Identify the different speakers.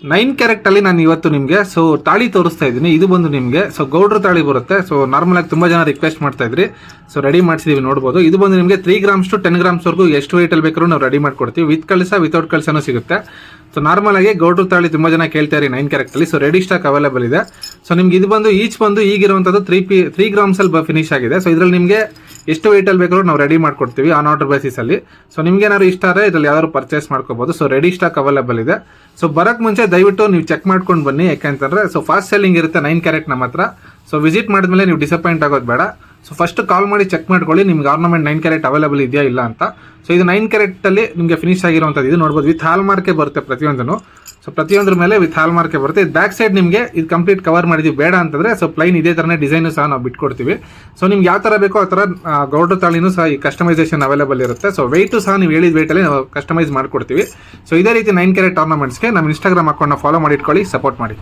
Speaker 1: 9 carrot ಅಲ್ಲಿ ನಾನು ಇವತ್ತು ನಿಮಗೆ ಸೊ ತಾಳಿ ತೋರಿಸ್ತಾ ಇದ್ದೀನಿ. ಇದು ಬಂದು ನಿಮಗೆ ಸೊ ಗೌಡ್ರ ತಾಳಿ ಬರುತ್ತೆ. ಸೊ ನಾರ್ಮಲ್ ಆಗಿ ತುಂಬಾ ಜನ ರಿಕ್ವೆಸ್ಟ್ ಮಾಡ್ತಾ ಇದ್ರಿ. ಸೊ ರೆಡಿ ಮಾಡಿಸಿದೀವಿ ನೋಡಬಹುದು. ಇದು ಬಂದು ನಿಮಗೆ 3 ಗ್ರಾಮ್ಸ್ ಟು 10 ಗ್ರಾಮ್ಸ್ ವರೆಗೂ ಎಷ್ಟು ವೆಯ್ಟ್ ಅಲ್ಲಿ ಬೇಕಾದ್ರೂ ನಾವು ರೆಡಿ ಮಾಡ್ಕೊಡ್ತೀವಿ. ವಿತ್ ಕಳಸ ವಿತೌಟ್ ಕಳಸನೂ ಸಿಗುತ್ತೆ. ಸೊ ನಾರ್ಮಲ್ ಆಗಿ ಗೌಡ್ರ ತಾಳಿ ತುಂಬಾ ಜನ ಕೇಳ್ತಾ ಇರಿ 9 ಕ್ಯಾರೆಟ್ ಅಲ್ಲಿ. ಸೊ ರೆಡಿ ಸ್ಟಾಕ್ ಅವೈಲೇಬಲ್ ಇದೆ. ಸೊ ನಿಮ್ಗೆ ಇದು ಬಂದು ಈಚ್ ಬಂದು ಈಗಿರುವಂತದ್ದು 3 ಗ್ರಾಮ್ಸ್ ಅಲ್ಲಿ ಫಿನಿಶ್ ಆಗಿದೆ. ಸೊ ಇದ್ರಲ್ಲಿ ನಿಮಗೆ ಎಷ್ಟು ವೆಯ್ಟ್ ಅಲ್ಲಿ ಬೇಕಾದ್ರೂ ನಾವು ರೆಡಿ ಮಾಡ್ಕೊಡ್ತೀವಿ ಆನ್ ಆರ್ಡರ್ ಬೇಸಿಸ್ ಅಲ್ಲಿ. ಸೊ ನಿಮ್ಗೆ ಏನಾದ್ರು ಇಷ್ಟ ಆದರೆ ಇದ್ರಲ್ಲಿ ಯಾವ್ದಾದ್ರು ಪರ್ಚೇಸ್ ಮಾಡ್ಕೋಬಹುದು. ಸೊ ರೆಡಿ ಸ್ಟಾಕ್ ಅವೈಲೇಬಲ್ ಇದೆ. ಸೊ ಬರಕ್ ಮುಂಚೆ ದಯವಿಟ್ಟು ನೀವು ಚೆಕ್ ಮಾಡ್ಕೊಂಡು ಬನ್ನಿ. ಯಾಕಂತಂದ್ರೆ ಸೊ ಫಾಸ್ಟ್ ಸೆಲ್ಲಿಂಗ್ ಇರುತ್ತೆ 9 ಕ್ಯಾರೆಟ್ ನಮ್ಮ ಹತ್ರ. ಸೊ ವಿಸಿಟ್ ಮಾಡಿದ್ಮೇಲೆ ನೀವು ಡಿಸಪಾಯಿಂಟ್ ಆಗೋದು ಬೇಡ. ಸೊ ಫಸ್ಟ್ ಕಾಲ್ ಮಾಡಿ ಚೆಕ್ ಮಾಡ್ಕೊಳ್ಳಿ ನಿಮ್ಗೆ ಆರ್ನಮೆಂಟ್ 9 ಕ್ಯಾರೆಟ್ ಅವೈಲೇಬಲ್ ಇದೆಯಾ ಇಲ್ಲ ಅಂತ. ಸೊ ಇದು 9 ಕ್ಯಾರೆಟ್ ಅಲ್ಲಿ ನಿಮಗೆ ಫಿನಿಶ್ ಆಗಿರುವಂತದ್ದು ಇದು ನೋಡಬಹುದು. ವಿತ್ ಹಾಲ್ ಮಾರ್ಕೆ ಬರುತ್ತೆ ಪ್ರತಿಯೊಂದನ್ನು. ಸೊ ಪ್ರತಿಯೊಂದ್ರ ಮೇಲೆ ವಿತ್ ಹಾಲ್ ಮಾರ್ಕೆ ಬರುತ್ತೆ. ಬ್ಯಾಕ್ ಸೈಡ್ ನಿಮಗೆ ಇದು ಕಂಪ್ಲೀಟ್ ಕವರ್ ಮಾಡಿದ್ವಿ. ಬೇಡ ಅಂತಂದ್ರೆ ಸೊ ಪ್ಲೈನ್ ಇದೇ ತರನೇ ಡಿಸೈನ್ ಸಹ ನಾವು ಬಿಟ್ಕೊಡ್ತೀವಿ. ಸೊ ನಿಮ್ಗೆ ಯಾವ ತರ ಬೇಕೋ ಆ ತರ ಗೌಡ್ರ ತಾಳಿನೂ ಸಹ ಈ ಕಸ್ಟಮೈಸೇಷನ್ ಅವೈಲೇಬಲ್ ಇರುತ್ತೆ. ಸೊ ವೆಯ್ಟು ಸಹ ನೀವು ಹೇಳಿದ ವೆಯ್ಟ್ ಅಲ್ಲಿ ನಾವು ಕಸ್ಟಮೈಸ್ ಮಾಡ್ಕೊಡ್ತೀವಿ. ಸೊ ಇದೇ ರೀತಿ 9 ಕ್ಯಾರೆಟ್ ಆರ್ನಮೆಂಟ್ಸ್ಗೆ ನಮ್ಮ ಇನ್ಸ್ಟಾಗ್ರಾಮ್ ಅಕೌಂಟ್ನ ಫಾಲೋ ಮಾಡಿ ಇಟ್ಕೊಳ್ಳಿ, ಸಪೋರ್ಟ್ ಮಾಡಿ.